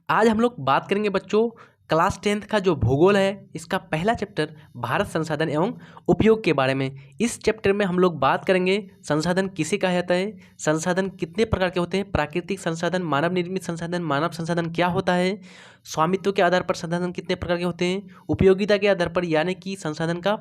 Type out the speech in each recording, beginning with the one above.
आज हम लोग बात करेंगे बच्चों क्लास 10th का जो भूगोल है इसका पहला चैप्टर भारत संसाधन एवं उपयोग के बारे में। इस चैप्टर में हम लोग बात करेंगे संसाधन किसे कहा जाता है, संसाधन कितने प्रकार के होते हैं, प्राकृतिक संसाधन, मानव निर्मित संसाधन, मानव संसाधन क्या होता है, स्वामित्व के आधार पर संसाधन कितने प्रकार के होते हैं, उपयोगिता के आधार पर यानी कि संसाधन का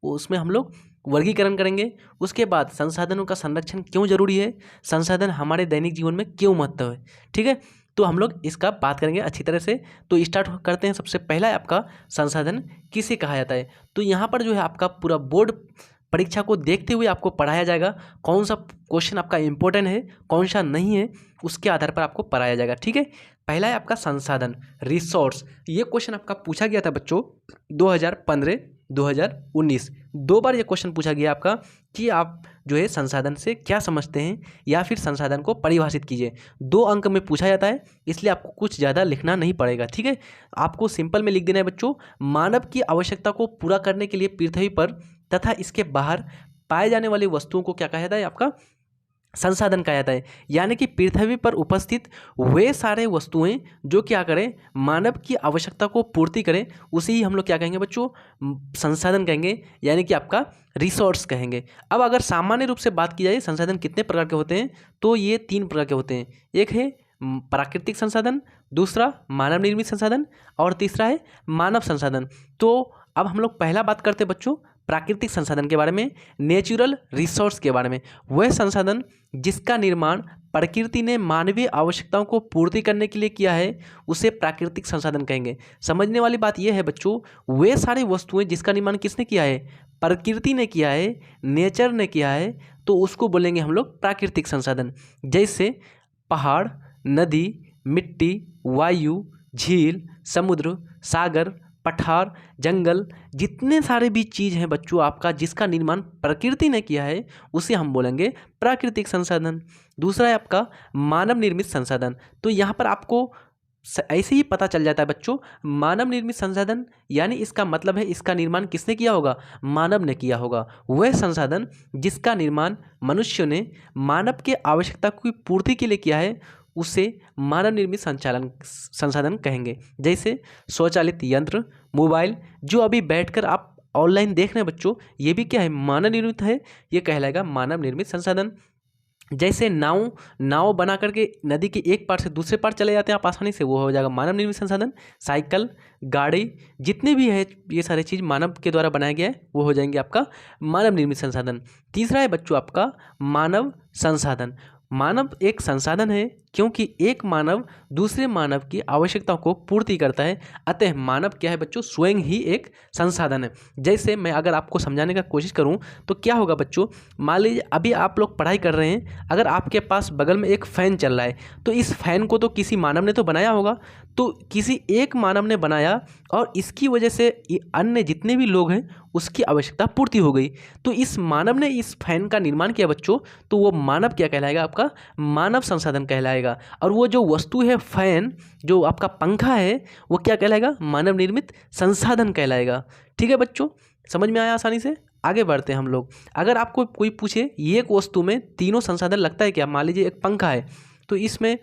उसमें हम लोग वर्गीकरण करेंगे। उसके बाद संसाधनों का संरक्षण क्यों जरूरी है, संसाधन हमारे दैनिक जीवन में क्यों महत्व है। ठीक है, तो हम लोग इसका बात करेंगे अच्छी तरह से। तो स्टार्ट करते हैं। सबसे पहला है आपका संसाधन किसे कहा जाता है। तो यहाँ पर जो है आपका पूरा बोर्ड परीक्षा को देखते हुए आपको पढ़ाया जाएगा कौन सा क्वेश्चन आपका इंपॉर्टेंट है कौन सा नहीं है, उसके आधार पर आपको पढ़ाया जाएगा। ठीक है, पहला है आपका संसाधन रिसोर्स। ये क्वेश्चन आपका पूछा गया था बच्चों 2015 2019 दो बार ये क्वेश्चन पूछा गया आपका कि आप जो है संसाधन से क्या समझते हैं या फिर संसाधन को परिभाषित कीजिए। 2 अंक में पूछा जाता है, इसलिए आपको कुछ ज़्यादा लिखना नहीं पड़ेगा। ठीक है, आपको सिंपल में लिख देना है बच्चों, मानव की आवश्यकता को पूरा करने के लिए पृथ्वी पर तथा इसके बाहर पाए जाने वाली वस्तुओं को क्या कहा जाता है, आपका संसाधन कहा जाता है। यानी कि पृथ्वी पर उपस्थित वे सारे वस्तुएं जो क्या करें, मानव की आवश्यकता को पूर्ति करें, उसे ही हम लोग क्या कहेंगे बच्चों, संसाधन कहेंगे, यानी कि आपका रिसोर्स कहेंगे। अब अगर सामान्य रूप से बात की जाए संसाधन कितने प्रकार के होते हैं, तो ये 3 प्रकार के होते हैं। एक है प्राकृतिक संसाधन, दूसरा मानव निर्मित संसाधन और तीसरा है मानव संसाधन। तो अब हम लोग पहला बात करते हैं बच्चों प्राकृतिक संसाधन के बारे में, नेचुरल रिसोर्स के बारे में। वह संसाधन जिसका निर्माण प्रकृति ने मानवीय आवश्यकताओं को पूर्ति करने के लिए किया है उसे प्राकृतिक संसाधन कहेंगे। समझने वाली बात यह है बच्चों, वे सारी वस्तुएं जिसका निर्माण किसने किया है, प्रकृति ने किया है, नेचर ने किया है, तो उसको बोलेंगे हम लोग प्राकृतिक संसाधन। जैसे पहाड़, नदी, मिट्टी, वायु, झील, समुद्र, सागर, पठार, जंगल, जितने सारे भी चीज़ हैं बच्चों आपका जिसका निर्माण प्रकृति ने किया है उसे हम बोलेंगे प्राकृतिक संसाधन। दूसरा है आपका मानव निर्मित संसाधन। तो यहाँ पर आपको ऐसे ही पता चल जाता है बच्चों, मानव निर्मित संसाधन यानी इसका मतलब है इसका निर्माण किसने किया होगा, मानव ने किया होगा। वह संसाधन जिसका निर्माण मनुष्य ने मानव के आवश्यकता की पूर्ति के लिए किया है उसे मानव निर्मित संसाधन कहेंगे। जैसे स्वचालित यंत्र, मोबाइल, जो अभी बैठकर आप ऑनलाइन देख रहे हैं बच्चों, ये भी क्या है, मानव निर्मित है, ये कहलाएगा मानव निर्मित संसाधन। जैसे नाव बना करके नदी के एक पार से दूसरे पार चले जाते हैं आप आसानी से, वो हो जाएगा मानव निर्मित संसाधन। साइकिल, गाड़ी, जितने भी है ये सारी चीज़ मानव के द्वारा बनाया गया है, वो हो जाएंगे आपका मानव निर्मित संसाधन। तीसरा है बच्चों आपका मानव संसाधन। मानव एक संसाधन है क्योंकि एक मानव दूसरे मानव की आवश्यकताओं को पूर्ति करता है, अतः मानव क्या है बच्चों, स्वयं ही एक संसाधन है। जैसे मैं अगर आपको समझाने का कोशिश करूं तो क्या होगा बच्चों, मान लीजिए अभी आप लोग पढ़ाई कर रहे हैं, अगर आपके पास बगल में एक फ़ैन चल रहा है तो इस फ़ैन को तो किसी मानव ने तो बनाया होगा, तो किसी एक मानव ने बनाया और इसकी वजह से अन्य जितने भी लोग हैं उसकी आवश्यकता पूर्ति हो गई। तो इस मानव ने इस फैन का निर्माण किया बच्चों, तो वो मानव क्या कहलाएगा, आपका मानव संसाधन कहलाएगा। और वो जो वस्तु है फैन, जो आपका पंखा है, वो क्या कहलाएगा, मानव निर्मित संसाधन कहलाएगा। ठीक है बच्चों, समझ में आया आसानी से। आगे बढ़ते हैं हम लोग। अगर आपको कोई पूछे ये एक वस्तु में तीनों संसाधन लगता है क्या, मान लीजिए एक पंखा है तो इसमें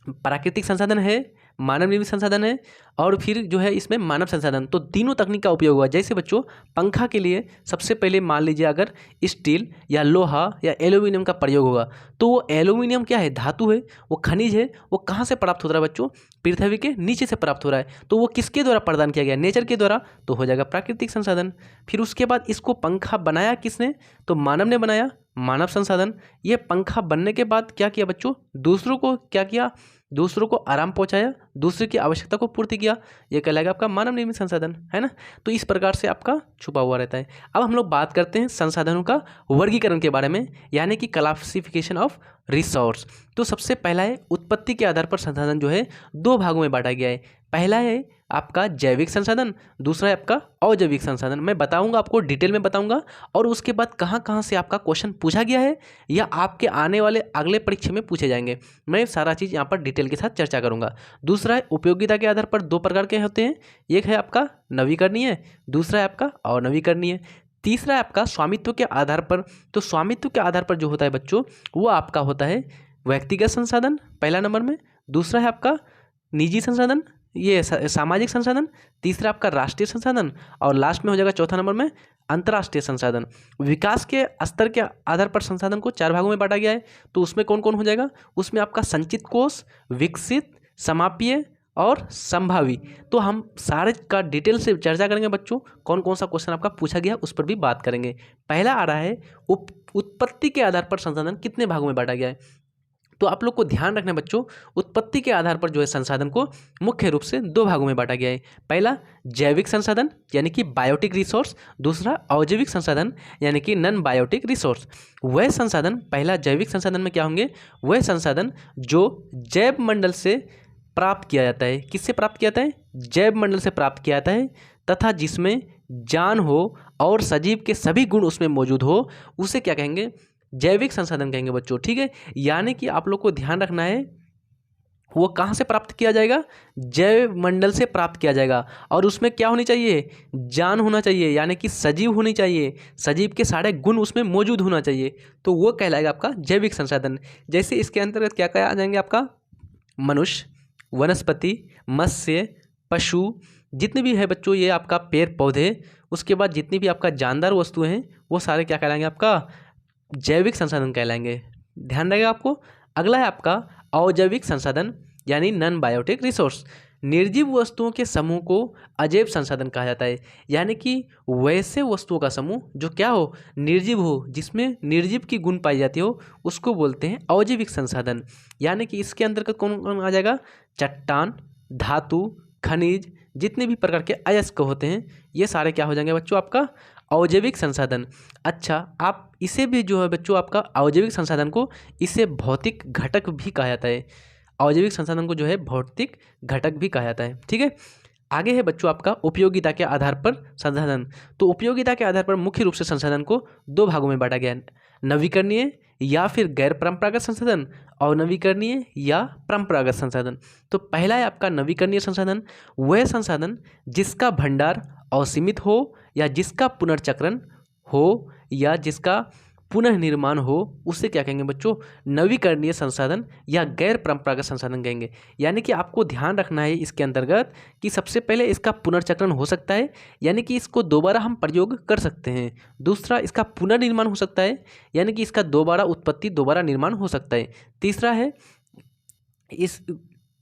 प्राकृतिक संसाधन है, मानव निर्मित संसाधन है और फिर जो है इसमें मानव संसाधन, तो तीनों तकनीक का उपयोग हुआ। जैसे बच्चों पंखा के लिए सबसे पहले मान लीजिए अगर स्टील या लोहा या एल्यूमिनियम का प्रयोग होगा, तो वो एल्यूमिनियम क्या है, धातु है, वो खनिज है, वो कहाँ से प्राप्त हो रहा है बच्चों, पृथ्वी के नीचे से प्राप्त हो रहा है। तो वो किसके द्वारा प्रदान किया गया, नेचर के द्वारा, तो हो जाएगा प्राकृतिक संसाधन। फिर उसके बाद इसको पंखा बनाया किसने, तो मानव ने बनाया, मानव संसाधन। ये पंखा बनने के बाद क्या किया बच्चों, दूसरों को क्या किया, दूसरों को आराम पहुंचाया, दूसरे की आवश्यकता को पूर्ति किया, ये कहलाएगा आपका मानव निर्मित संसाधन, है ना। तो इस प्रकार से आपका छुपा हुआ रहता है। अब हम लोग बात करते हैं संसाधनों का वर्गीकरण के बारे में, यानी कि क्लासिफिकेशन ऑफ रिसोर्स। तो सबसे पहला है उत्पत्ति के आधार पर संसाधन जो है 2 भागों में बांटा गया है। पहला है आपका जैविक संसाधन, दूसरा है आपका अजैविक संसाधन। मैं बताऊंगा आपको, डिटेल में बताऊंगा, और उसके बाद कहाँ कहाँ से आपका क्वेश्चन पूछा गया है या आपके आने वाले अगले परीक्षा में पूछे जाएंगे, मैं सारा चीज़ यहाँ पर डिटेल के साथ चर्चा करूँगा। दूसरा है उपयोगिता के आधार पर 2 प्रकार के होते हैं, एक है आपका नवीकरणीय, दूसरा है आपका अनवीकरणीय। तीसरा है आपका स्वामित्व के आधार पर। तो स्वामित्व के आधार पर जो होता है बच्चों, वो आपका होता है व्यक्तिगत संसाधन पहला नंबर में, दूसरा है आपका निजी संसाधन, ये सामाजिक संसाधन, तीसरा आपका राष्ट्रीय संसाधन, और लास्ट में हो जाएगा चौथा नंबर में अंतर्राष्ट्रीय संसाधन। विकास के स्तर के आधार पर संसाधन को 4 भागों में बांटा गया है। तो उसमें कौन कौन हो जाएगा? उसमें आपका संचित कोष, विकसित, समाप्य और संभावी। तो हम सारे का डिटेल से चर्चा करेंगे बच्चों, कौन कौन सा क्वेश्चन आपका पूछा गया उस पर भी बात करेंगे। पहला आ रहा है उत्पत्ति के आधार पर संसाधन कितने भागों में बांटा गया है। तो आप लोग को ध्यान रखना बच्चों, उत्पत्ति के आधार पर जो है संसाधन को मुख्य रूप से 2 भागों में बांटा गया है। पहला जैविक संसाधन यानी कि बायोटिक रिसोर्स, दूसरा अजैविक संसाधन यानी कि नॉन बायोटिक रिसोर्स। वह संसाधन, पहला जैविक संसाधन में क्या होंगे? वह संसाधन जो जैव मंडल से प्राप्त किया जाता है। किससे प्राप्त किया जाता है? जैव मंडल से प्राप्त किया जाता है, तथा जिसमें जान हो और सजीव के सभी गुण उसमें मौजूद हो, उसे क्या कहेंगे? जैविक संसाधन कहेंगे बच्चों। ठीक है, यानी कि आप लोग को ध्यान रखना है वो कहाँ से प्राप्त किया जाएगा? जैव मंडल से प्राप्त किया जाएगा, और उसमें क्या होनी चाहिए? जान होना चाहिए, यानी कि सजीव होनी चाहिए, सजीव के सारे गुण उसमें मौजूद होना चाहिए। तो वो कहलाएगा आपका जैविक संसाधन। जैसे इसके अंतर्गत क्या क्या आ जाएंगे? आपका मनुष्य, वनस्पति, मत्स्य, पशु, जितने भी है बच्चों ये आपका पेड़ पौधे, उसके बाद जितनी भी आपका जानदार वस्तुएं हैं वो सारे क्या कहलाएंगे? आपका जैविक संसाधन कहलाएंगे। ध्यान रहेगा आपको। अगला है आपका अजैविक संसाधन यानी नॉन बायोटिक रिसोर्स। निर्जीव वस्तुओं के समूह को अजैव संसाधन कहा जाता है, यानी कि वैसे वस्तुओं का समूह जो क्या हो? निर्जीव हो, जिसमें निर्जीव की गुण पाई जाती हो, उसको बोलते हैं अजैविक संसाधन। यानी कि इसके अंतर्गत कौन कौन आ जाएगा? चट्टान, धातु, खनिज, जितने भी प्रकार के अयस्क होते हैं, ये सारे क्या हो जाएंगे बच्चों? आपका अजैविक संसाधन। अच्छा, आप इसे भी जो है बच्चों आपका अजैविक संसाधन को इसे भौतिक घटक भी कहा जाता है। अजैविक संसाधन को जो है भौतिक घटक भी कहा जाता है। ठीक है, आगे है बच्चों आपका उपयोगिता के आधार पर संसाधन। तो उपयोगिता के आधार पर मुख्य रूप से संसाधन को 2 भागों में बांटा गया है, नवीकरणीय या फिर गैर परंपरागत संसाधन, और नवीकरणीय या परंपरागत संसाधन। तो पहला है आपका नवीकरणीय संसाधन, वह संसाधन जिसका भंडार असीमित हो, या जिसका पुनर्चक्रण हो, या जिसका पुनः निर्माण हो, उसे क्या कहेंगे बच्चों? नवीकरणीय संसाधन या गैर परंपरागत संसाधन कहेंगे। यानी कि आपको ध्यान रखना है इसके अंतर्गत कि सबसे पहले इसका पुनर्चक्रण हो सकता है, यानी कि इसको दोबारा हम प्रयोग कर सकते हैं। दूसरा, इसका पुनर्निर्माण हो सकता है, यानी कि इसका दोबारा उत्पत्ति, दोबारा निर्माण हो सकता है। तीसरा है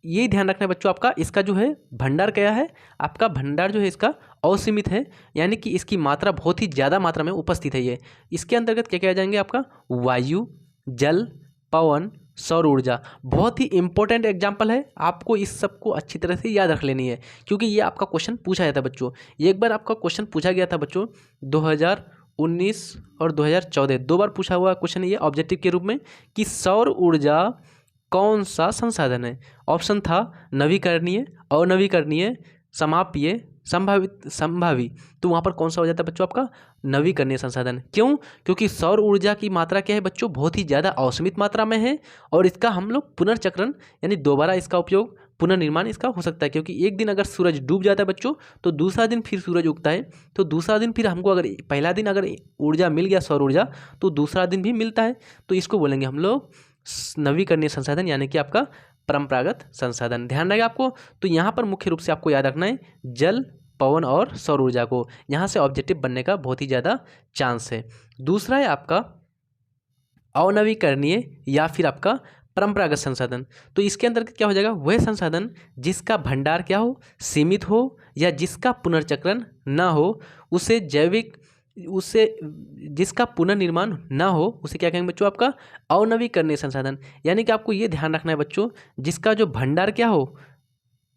ये ध्यान रखना है बच्चों आपका, इसका जो है भंडार क्या है? आपका भंडार जो है इसका असीमित है, यानी कि इसकी मात्रा बहुत ही ज़्यादा मात्रा में उपस्थित है। ये इसके अंतर्गत क्या क्या जाएंगे? आपका वायु, जल, पवन, सौर ऊर्जा। बहुत ही इंपॉर्टेंट एग्जाम्पल है, आपको इस सब को अच्छी तरह से याद रख लेनी है, क्योंकि ये आपका क्वेश्चन पूछा गया था बच्चों। ये एक बार आपका क्वेश्चन पूछा गया था बच्चों 2019 और 2014, 2 बार पूछा हुआ क्वेश्चन ये ऑब्जेक्टिव के रूप में, कि सौर ऊर्जा कौन सा संसाधन है? ऑप्शन था नवीकरणीय, अनवीकरणीय, समाप्य, संभावी। तो वहाँ पर कौन सा हो जाता है बच्चों? आपका नवीकरणीय संसाधन। क्यों? क्योंकि सौर ऊर्जा की मात्रा क्या है बच्चों? बहुत ही ज़्यादा असीमित मात्रा में है, और इसका हम लोग पुनर्चक्रण यानी दोबारा इसका उपयोग, पुनर्निर्माण इसका हो सकता है। क्योंकि एक दिन अगर सूरज डूब जाता है बच्चों, तो दूसरा दिन फिर सूरज उगता है, तो दूसरा दिन फिर हमको अगर पहला दिन अगर ऊर्जा मिल गया सौर ऊर्जा, तो दूसरा दिन भी मिलता है। तो इसको बोलेंगे हम लोग नवीकरणीय संसाधन, यानी कि आपका परंपरागत संसाधन। ध्यान रहेगा आपको। तो यहाँ पर मुख्य रूप से आपको याद रखना है जल, पवन और सौर ऊर्जा को, यहाँ से ऑब्जेक्टिव बनने का बहुत ही ज़्यादा चांस है। दूसरा है आपका अनवीकरणीय या फिर आपका परंपरागत संसाधन। तो इसके अंतर्गत क्या हो जाएगा? वह संसाधन जिसका भंडार क्या हो? सीमित हो, या जिसका पुनर्चक्रण ना हो, उससे जिसका पुनर्निर्माण ना हो, उसे क्या कहेंगे बच्चों? आपका अनवीकरणीय संसाधन। यानी कि आपको ये ध्यान रखना है बच्चों, जिसका जो भंडार क्या हो?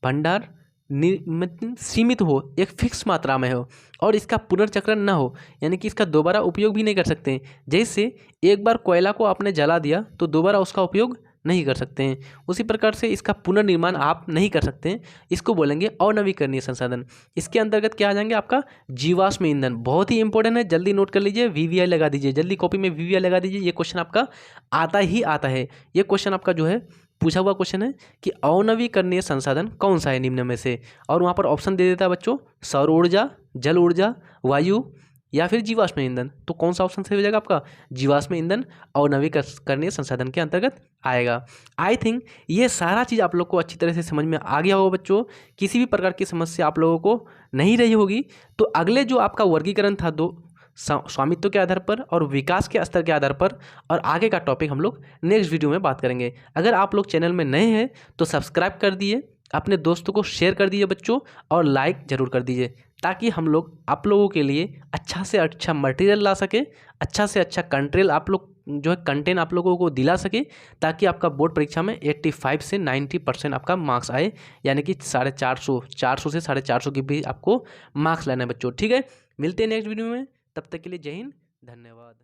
भंडार सीमित हो, एक फिक्स मात्रा में हो, और इसका पुनर्चक्रण ना हो, यानी कि इसका दोबारा उपयोग भी नहीं कर सकते। जैसे एक बार कोयला को आपने जला दिया तो दोबारा उसका उपयोग नहीं कर सकते हैं, उसी प्रकार से इसका पुनर्निर्माण आप नहीं कर सकते हैं। इसको बोलेंगे अनवीकरणीय संसाधन। इसके अंतर्गत क्या आ जाएंगे? आपका जीवाश्म ईंधन। बहुत ही इंपॉर्टेंट है, जल्दी नोट कर लीजिए, वीवीआई लगा दीजिए, जल्दी कॉपी में वीवीआई लगा दीजिए। ये क्वेश्चन आपका आता ही आता है। ये क्वेश्चन आपका जो है पूछा हुआ क्वेश्चन है कि अनवीकरणीय संसाधन कौन सा है निम्न में से, और वहाँ पर ऑप्शन दे देता है बच्चों, सौर ऊर्जा, जल ऊर्जा, वायु, या फिर जीवाश्म ईंधन। तो कौन सा ऑप्शन सही हो जाएगा आपका? जीवाश्म ईंधन और नवीकरणीय संसाधन के अंतर्गत आएगा। आई थिंक ये सारा चीज़ आप लोग को अच्छी तरह से समझ में आ गया होगा बच्चों। किसी भी प्रकार की समस्या आप लोगों को नहीं रही होगी। तो अगले जो आपका वर्गीकरण था दो स्वामित्व के आधार पर और विकास के स्तर के आधार पर, और आगे का टॉपिक हम लोग नेक्स्ट वीडियो में बात करेंगे। अगर आप लोग चैनल में नए हैं तो सब्सक्राइब कर दिए, अपने दोस्तों को शेयर कर दीजिए बच्चों, और लाइक ज़रूर कर दीजिए, ताकि हम लोग आप लोगों के लिए अच्छा से अच्छा मटेरियल ला सके, अच्छा से अच्छा कंटेंट आप लोग जो है कंटेंट आप लोगों को दिला सके, ताकि आपका बोर्ड परीक्षा में 85 से 90% आपका मार्क्स आए, यानी कि 450 से 450 के भी आपको मार्क्स लाना है बच्चों। ठीक है, मिलते हैं नेक्स्ट वीडियो में, तब तक के लिए जय हिंद, धन्यवाद।